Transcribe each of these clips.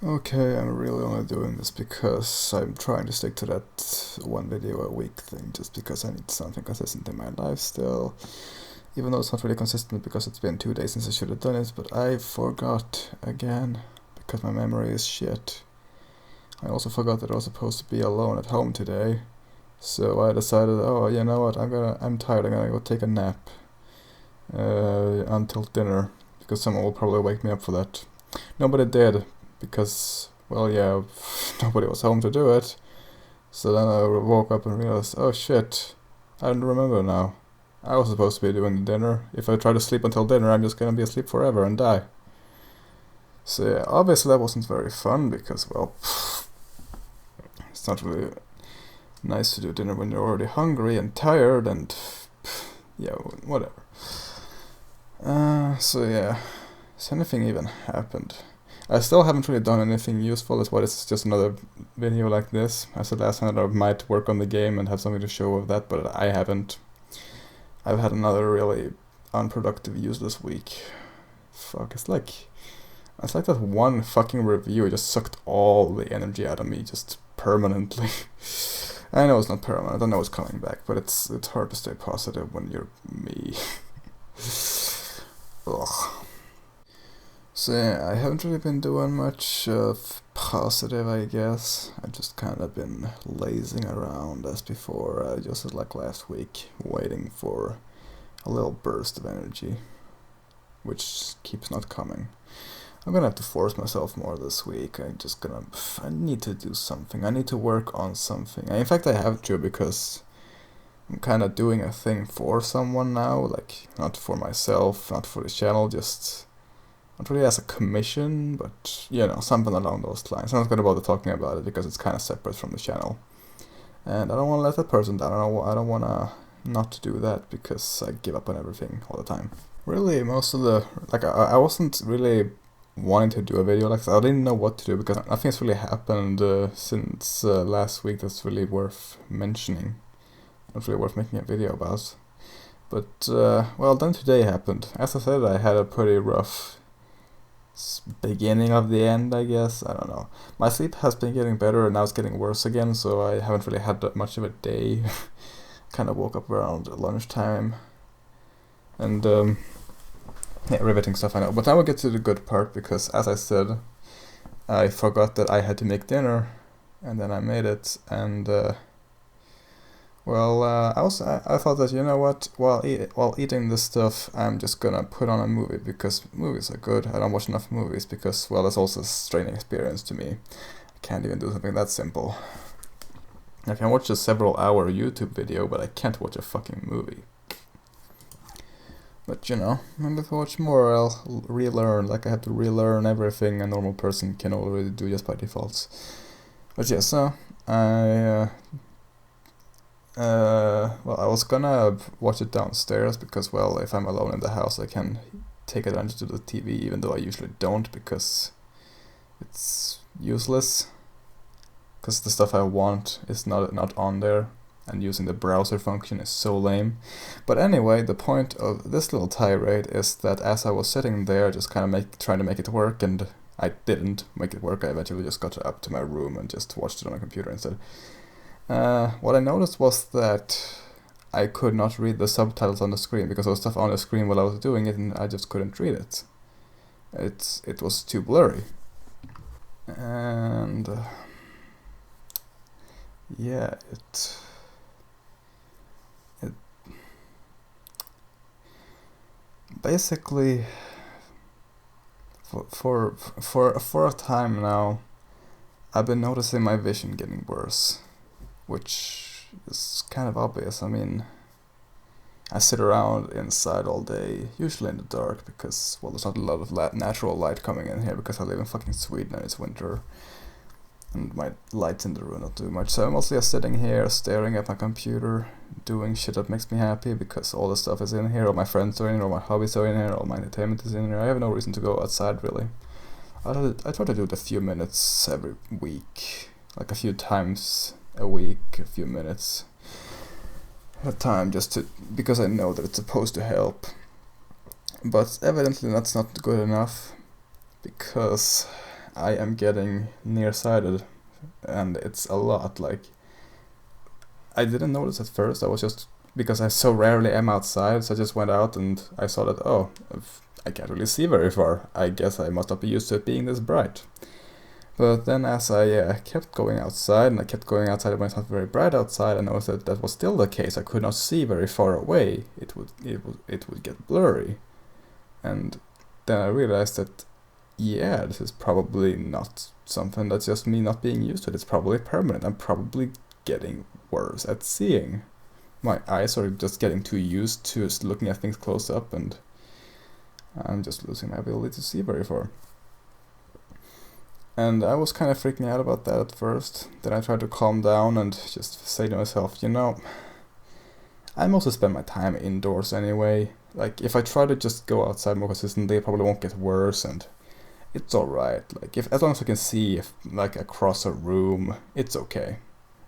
Okay, I'm really only doing this because I'm trying to stick to that one video a week thing, just because I need something consistent in my life still. Even though it's not really consistent because it's been 2 days since I should have done it, but I forgot again, because my memory is shit. I also forgot that I was supposed to be alone at home today, so I decided, oh, you know what, I'm tired, I'm gonna go take a nap until dinner, because someone will probably wake me up for that. Nobody did, because, well, yeah, nobody was home to do it. So then I woke up and realized, oh shit, I don't remember now. I was supposed to be doing the dinner. If I try to sleep until dinner, I'm just gonna be asleep forever and die. So yeah, obviously that wasn't very fun because, well, it's not really nice to do dinner when you're already hungry and tired and, yeah, whatever. So yeah, has anything even happened? I still haven't really done anything useful, that's why this is just another video like this. I said last time that I might work on the game and have something to show of that, but I haven't. I've had another really unproductive, useless week. Fuck, it's like that one fucking review just sucked all the energy out of me, just permanently. I know it's not permanent, I know it's coming back, but it's hard to stay positive when you're me. Ugh. So yeah, I haven't really been doing much of positive, I guess. I've just kind of been lazing around as before, just like last week, waiting for a little burst of energy, which keeps not coming. I'm gonna have to force myself more this week. I need to do something. I need to work on something. In fact, I have to, because I'm kind of doing a thing for someone now, like, not for myself, not for the channel, just not really as a commission, but, you know, something along those lines. I'm not going to bother talking about it because it's kind of separate from the channel. And I don't want to let that person down. I don't want to not do that because I give up on everything all the time. Really, most of the... Like, I wasn't really wanting to do a video like this. I didn't know what to do because nothing's really happened since last week that's really worth mentioning. Not really worth making a video about. But, well, then today happened. As I said, I had a pretty rough beginning of the end, I guess. I don't know. My sleep has been getting better and now it's getting worse again, so I haven't really had that much of a day. Kind of woke up around lunchtime. And, yeah, riveting stuff, I know. But now we'll get to the good part, because, as I said, I forgot that I had to make dinner, and then I made it, and, well, I thought that, you know what, while eating this stuff, I'm just gonna put on a movie, because movies are good. I don't watch enough movies, because, well, it's also a straining experience to me. I can't even do something that simple. I can watch a several-hour YouTube video, but I can't watch a fucking movie. But, you know, maybe if I watch more, I'll relearn, like I have to relearn everything a normal person can already do just by default. But yeah, so, well, I was gonna watch it downstairs because, well, if I'm alone in the house, I can take advantage of the TV, even though I usually don't, because it's useless. Because the stuff I want is not on there, and using the browser function is so lame. But anyway, the point of this little tirade is that as I was sitting there, just kind of trying to make it work, and I didn't make it work. I eventually just got up to my room and just watched it on my computer instead. What I noticed was that I could not read the subtitles on the screen because there was stuff on the screen while I was doing it, and I just couldn't read it. It was too blurry. And yeah, it basically for a time now, I've been noticing my vision getting worse, which is kind of obvious. I mean, I sit around inside all day, usually in the dark, because, well, there's not a lot of natural light coming in here because I live in fucking Sweden and it's winter, and my lights in the room not too much. So I'm mostly just sitting here, staring at my computer, doing shit that makes me happy, because all the stuff is in here, all my friends are in here, all my hobbies are in here, all my entertainment is in here. I have no reason to go outside, really. I try to do it a few minutes every week, like a few times a week, a few minutes at a time, because I know that it's supposed to help. But evidently that's not good enough, because I am getting nearsighted, and it's a lot. Like, I didn't notice at first. I was just, because I so rarely am outside, so I just went out and I saw that, oh, I can't really see very far. I guess I must not be used to it being this bright. But then as I kept going outside, and I kept going outside when it's not very bright outside, I noticed that that was still the case. I could not see very far away. It would get blurry. And then I realized that, yeah, this is probably not something that's just me not being used to it. It's probably permanent. I'm probably getting worse at seeing. My eyes are just getting too used to looking at things close up, and I'm just losing my ability to see very far. And I was kind of freaking out about that at first. Then I tried to calm down and just say to myself, I mostly spend my time indoors anyway. Like, if I try to just go outside more consistently, it probably won't get worse, and it's alright. Like, as long as I can see, like, across a room, it's okay.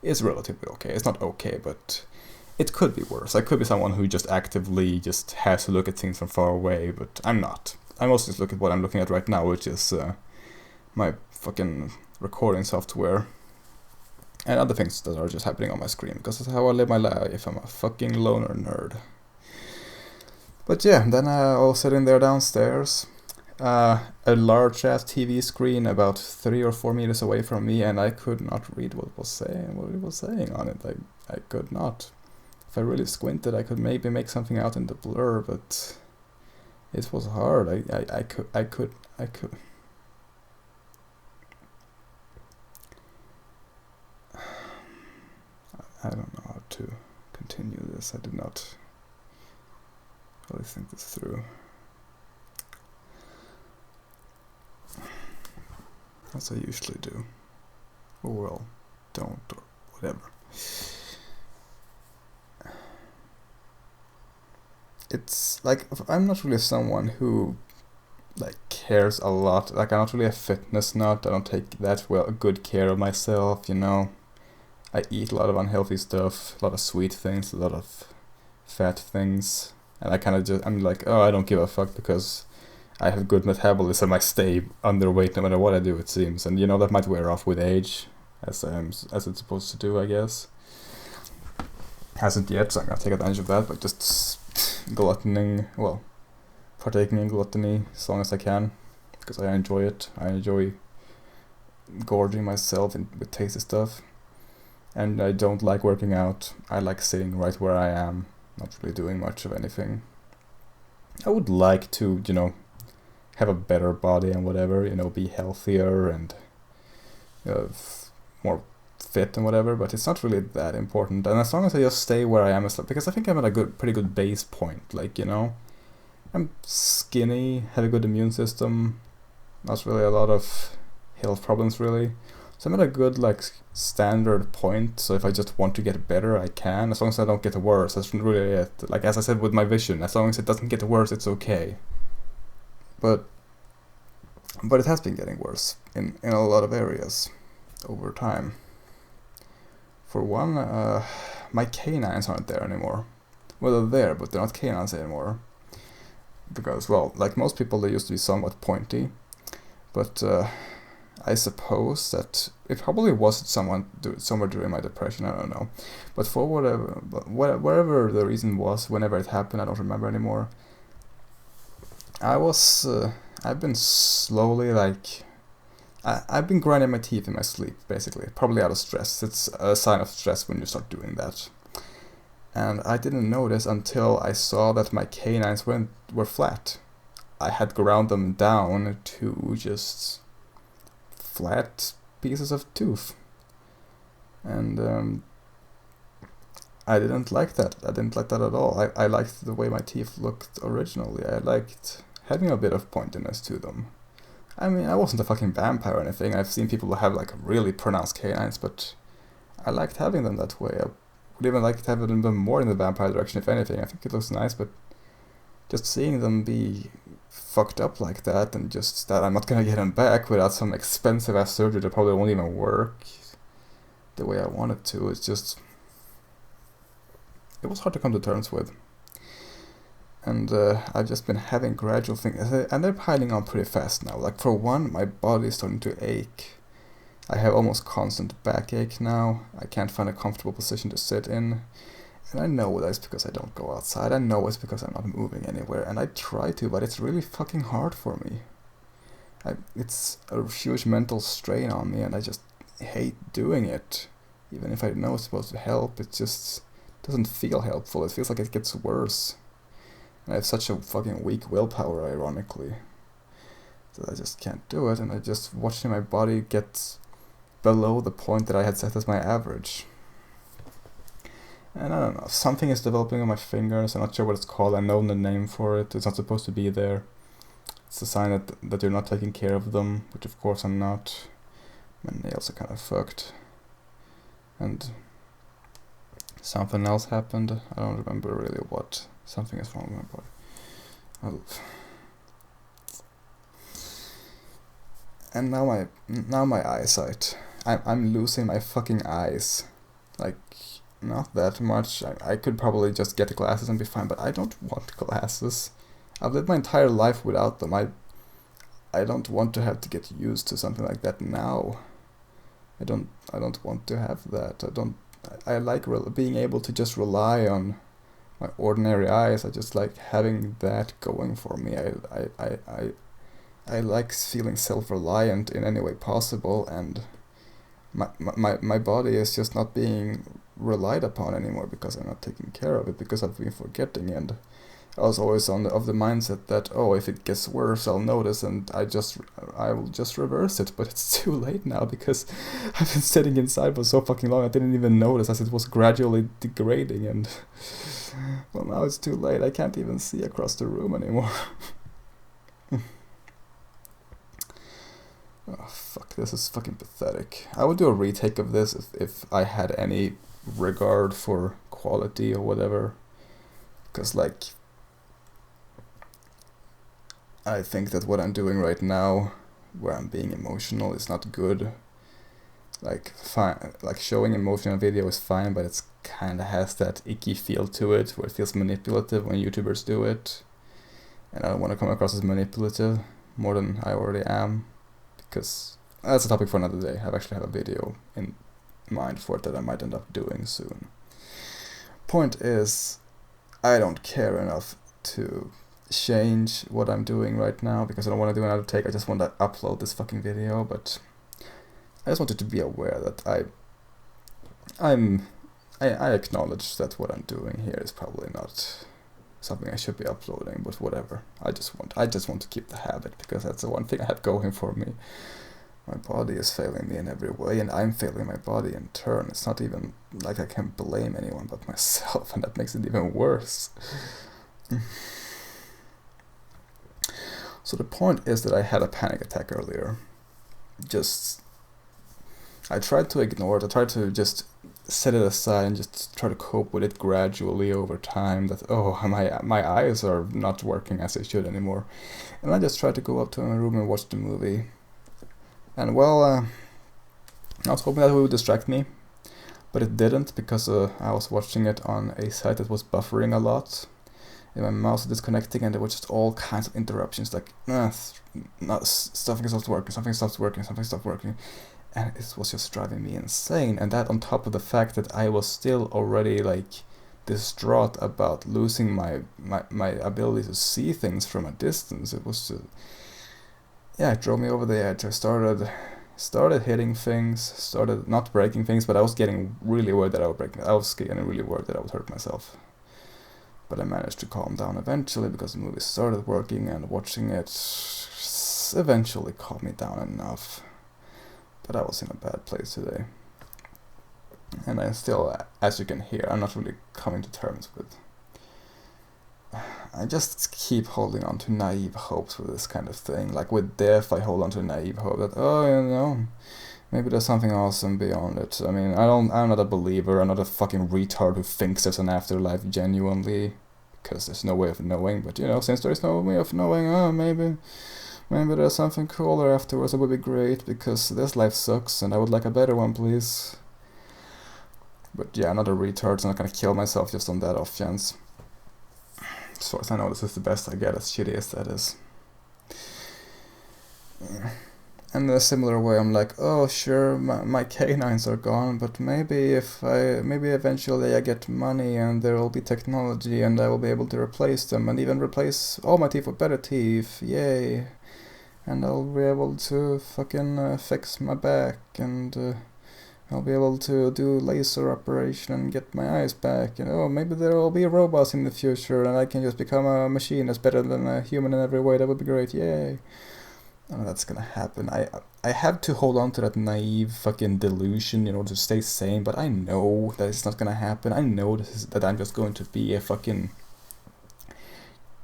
It's relatively okay. It's not okay, but it could be worse. I could be someone who just actively just has to look at things from far away, but I'm not. I mostly just look at what I'm looking at right now, which is my fucking recording software and other things that are just happening on my screen, because that's how I live my life. I'm a fucking loner nerd. But yeah, then I was sitting there downstairs, a large ass TV screen about 3 or 4 meters away from me, and I could not read what it was saying on it. I could not. If I really squinted, I could maybe make something out in the blur, but it was hard. I could. I don't know how to continue this. I did not really think this through. As I usually do. Or well, don't, or whatever. It's like, I'm not really someone who like cares a lot. Like, I'm not really a fitness nut. I don't take that good care of myself, I eat a lot of unhealthy stuff, a lot of sweet things, a lot of fat things, and I'm like, oh, I don't give a fuck because I have good metabolism. I stay underweight no matter what I do, it seems, and that might wear off with age, as it's supposed to do, I guess. Hasn't yet, so I'm gonna take advantage of that by just partaking in gluttony as long as I can, because I enjoy it. I enjoy gorging myself with tasty stuff. And I don't like working out. I like sitting right where I am, not really doing much of anything. I would like to, have a better body and whatever, be healthier and more fit and whatever, but it's not really that important. And as long as I just stay where I am, because I think I'm at a pretty good base point. Like, I'm skinny, have a good immune system, not really a lot of health problems really. So I'm at a good, standard point, so if I just want to get better, I can, as long as I don't get worse. That's really it. Like, as I said with my vision, as long as it doesn't get worse, it's okay. But it has been getting worse in a lot of areas over time. For one, my canines aren't there anymore. Well, they're there, but they're not canines anymore. Because, well, like most people, they used to be somewhat pointy, but I suppose that it probably was somewhere during my depression, I don't know. But for whatever the reason was, whenever it happened, I don't remember anymore. I've been slowly, I've been grinding my teeth in my sleep, basically. Probably out of stress. It's a sign of stress when you start doing that. And I didn't notice until I saw that my canines were flat. I had ground them down to just flat pieces of tooth, and I didn't like that. I didn't like that at all. I liked the way my teeth looked originally. I liked having a bit of pointiness to them. I mean, I wasn't a fucking vampire or anything. I've seen people have really pronounced canines, but I liked having them that way. I would even like to have them more in the vampire direction, if anything. I think it looks nice, but just seeing them be fucked up like that, and just that I'm not gonna get them back without some expensive ass surgery that probably won't even work the way I want it to, it was hard to come to terms with. And I've just been having gradual things, and they're piling on pretty fast now. Like, for one, my body is starting to ache. I have almost constant backache now. I can't find a comfortable position to sit in. And I know that's because I don't go outside. I know it's because I'm not moving anywhere. And I try to, but it's really fucking hard for me. It's a huge mental strain on me, and I just hate doing it. Even if I know it's supposed to help, it just doesn't feel helpful. It feels like it gets worse. And I have such a fucking weak willpower, ironically, that I just can't do it, and I just watching my body get below the point that I had set as my average. And I don't know, something is developing on my fingers. I'm not sure what it's called. I know the name for it. It's not supposed to be there. It's a sign that you're not taking care of them, which of course I'm not. My nails are kind of fucked. And something else happened. I don't remember really what. Something is wrong with my body. And now my eyesight. I'm losing my fucking eyes. Like, not that much. I could probably just get glasses and be fine, but I don't want glasses. I've lived my entire life without them. I don't want to have to get used to something like that now. I don't want to have that. I like being able to just rely on my ordinary eyes. I just like having that going for me. I like feeling self-reliant in any way possible, and my body is just not being relied upon anymore because I'm not taking care of it, because I've been forgetting. And I was always of the mindset that, oh, if it gets worse, I'll notice, and I will just reverse it. But it's too late now, because I've been sitting inside for so fucking long. I didn't even notice as it was gradually degrading, and well, now it's too late. I can't even see across the room anymore. Oh fuck, this is fucking pathetic. I would do a retake of this if I had any regard for quality or whatever. Because, like, I think that what I'm doing right now, where I'm being emotional, is not good. Like, fine, like showing emotion on video is fine, but it's kind of has that icky feel to it, where it feels manipulative when YouTubers do it. And I don't want to come across as manipulative more than I already am, because that's a topic for another day. I actually have a video in mind for it that I might end up doing soon. Point is, I don't care enough to change what I'm doing right now, because I don't want to do another take. I just want to upload this fucking video, but I just wanted to be aware that I acknowledge that what I'm doing here is probably not something I should be uploading, but whatever. I just want to keep the habit, because that's the one thing I have going for me. My body is failing me in every way, and I'm failing my body in turn. It's not even like I can blame anyone but myself, and that makes it even worse. So the point is that I had a panic attack earlier. I tried to ignore it. I tried to just set it aside and just try to cope with it gradually over time. That, oh, my eyes are not working as they should anymore. And I just tried to go up to my room and watch the movie. And well, I was hoping that it would distract me, but it didn't, because I was watching it on a site that was buffering a lot. And my mouse was disconnecting, and there were just all kinds of interruptions, like, something stopped working. And it was just driving me insane. And that on top of the fact that I was still already, like, distraught about losing my ability to see things from a distance. It was just, it drove me over the edge. I started hitting things, started not breaking things, but I was getting really worried that I would break. I was getting really worried that I would hurt myself. But I managed to calm down eventually, because the movie started working, and watching it eventually calmed me down enough. But I was in a bad place today. And I still, as you can hear, I'm not really coming to terms with. I just keep holding on to naive hopes with this kind of thing. Like with death, I hold on to naive hope that, maybe there's something awesome beyond it. I mean, I'm not a believer. I'm not a fucking retard who thinks there's an afterlife genuinely, because there's no way of knowing. But, since there's no way of knowing, maybe there's something cooler afterwards. It would be great, because this life sucks, and I would like a better one, please. But yeah, I'm not a retard, so I'm not gonna kill myself just on that off chance. As far as I know, this is the best I get, as shitty as that is. And in a similar way, I'm like, oh sure, my canines are gone, but maybe eventually I get money and there will be technology and I will be able to replace them and even replace all my teeth with better teeth, yay! And I'll be able to fucking fix my back and I'll be able to do laser operation and get my eyes back, and oh, maybe there will be robots in the future and I can just become a machine that's better than a human in every way. That would be great, yay! Oh, that's gonna happen. I have to hold on to that naive fucking delusion in order to stay sane, but I know that it's not gonna happen. I know that I'm just going to be a fucking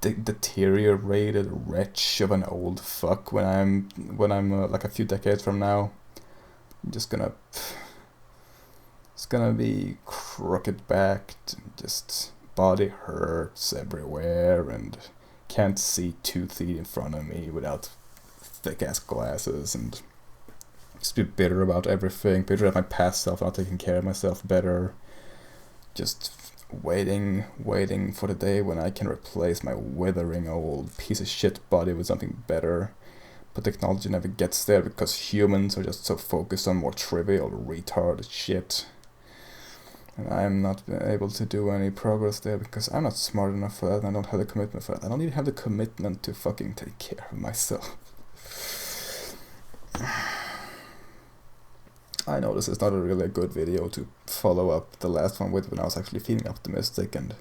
deteriorated wretch of an old fuck when I'm like a few decades from now. I'm just gonna... It's gonna be crooked backed, just body hurts everywhere, and can't see 2 feet in front of me without thick ass glasses, and just be bitter about everything, bitter at my past self, not taking care of myself better, just waiting for the day when I can replace my withering old piece of shit body with something better. But technology never gets there because humans are just so focused on more trivial retarded shit. And I'm not able to do any progress there because I'm not smart enough for that and I don't have the commitment for that. I don't even have the commitment to fucking take care of myself. I know this is not a really good video to follow up the last one with when I was actually feeling optimistic, and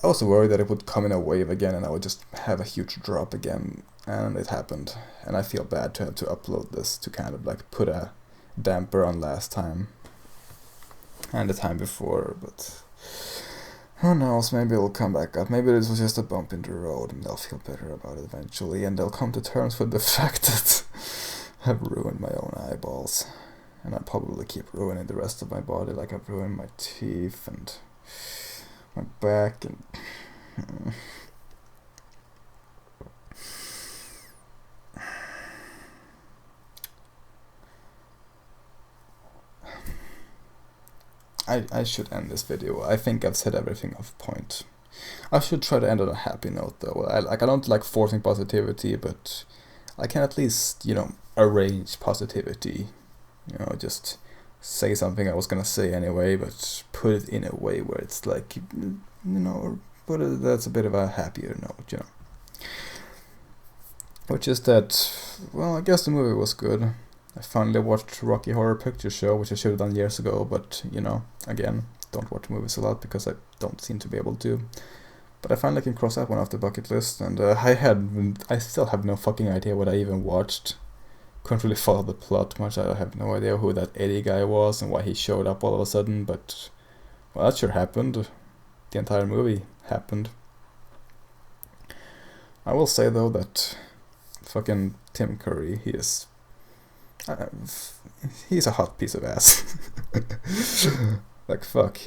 I was worried that it would come in a wave again and I would just have a huge drop again, and it happened. And I feel bad to have to upload this to kind of like put a damper on last time and the time before, but who knows, maybe it'll come back up. Maybe this was just a bump in the road and they'll feel better about it eventually, and they'll come to terms with the fact that I've ruined my own eyeballs. And I'll probably keep ruining the rest of my body, like I've ruined my teeth and my back and... I should end this video. I think I've said everything of point. I should try to end on a happy note though. I don't like forcing positivity, but I can at least, arrange positivity. Just say something I was gonna say anyway, but put it in a way where it's like, put it that's a bit of a happier note, Which is that, well, I guess the movie was good. I finally watched Rocky Horror Picture Show, which I should have done years ago, but, again, don't watch movies a lot because I don't seem to be able to. But I finally can cross that one off the bucket list, and I still have no fucking idea what I even watched. Couldn't really follow the plot much. I have no idea who that Eddie guy was and why he showed up all of a sudden, but, well, that sure happened. The entire movie happened. I will say, though, that fucking Tim Curry, he's a hot piece of ass. Like, fuck,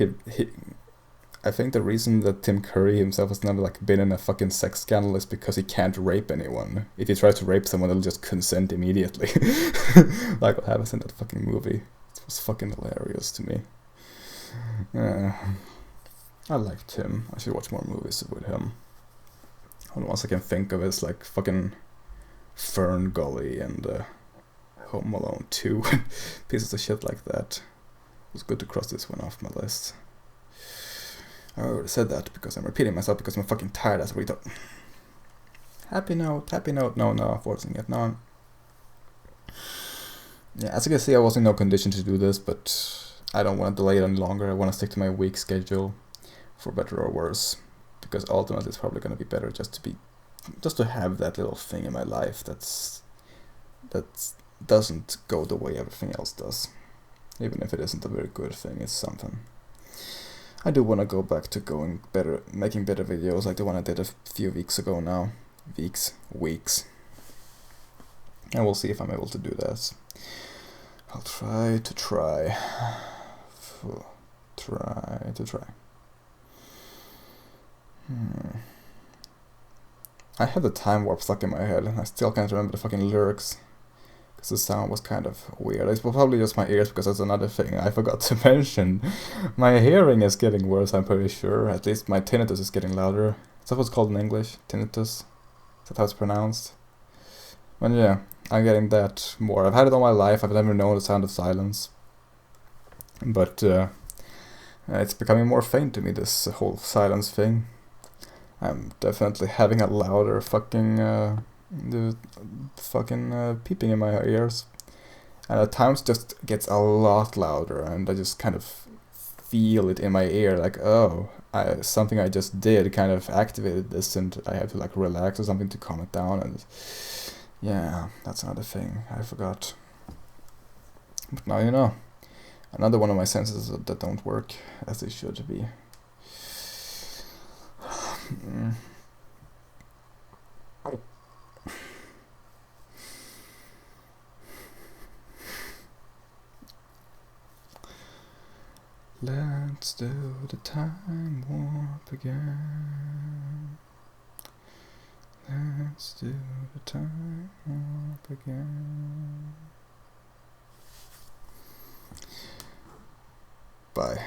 I think the reason that Tim Curry himself has never been in a fucking sex scandal is because he can't rape anyone. If he tries to rape someone, they'll just consent immediately. Like what happens in that fucking movie. It was fucking hilarious to me. I liked him. I should watch more movies with him. Only ones I can think of is like fucking Fern Gully and Home Alone 2. Pieces of shit like that. It was good to cross this one off my list. I already said that because I'm repeating myself because I'm fucking tired as a retard. Happy note, no, I'm forcing it, no. Yeah, as you can see, I was in no condition to do this, but I don't want to delay it any longer. I want to stick to my week schedule, for better or worse, because ultimately it's probably going to be better just to have that little thing in my life that doesn't go the way everything else does. Even if it isn't a very good thing, it's something. I do want to go back to making better videos like the one I did a few weeks ago now. Weeks. And we'll see if I'm able to do that. I'll try. I had the time warp stuck in my head and I still can't remember the fucking lyrics. Because the sound was kind of weird. It's probably just my ears because that's another thing I forgot to mention. My hearing is getting worse, I'm pretty sure. At least my tinnitus is getting louder. Is that what's called in English? Tinnitus? Is that how it's pronounced? But yeah, I'm getting that more. I've had it all my life. I've never known the sound of silence. But it's becoming more faint to me, this whole silence thing. I'm definitely having a louder fucking peeping in my ears. And at times just gets a lot louder, and I just kind of feel it in my ear, like, oh, something I just did kind of activated this, and I have to like relax or something to calm it down. And yeah, that's another thing I forgot. But now you know. Another one of my senses that don't work as they should be. Let's do the time warp again. Let's do the time warp again. Bye.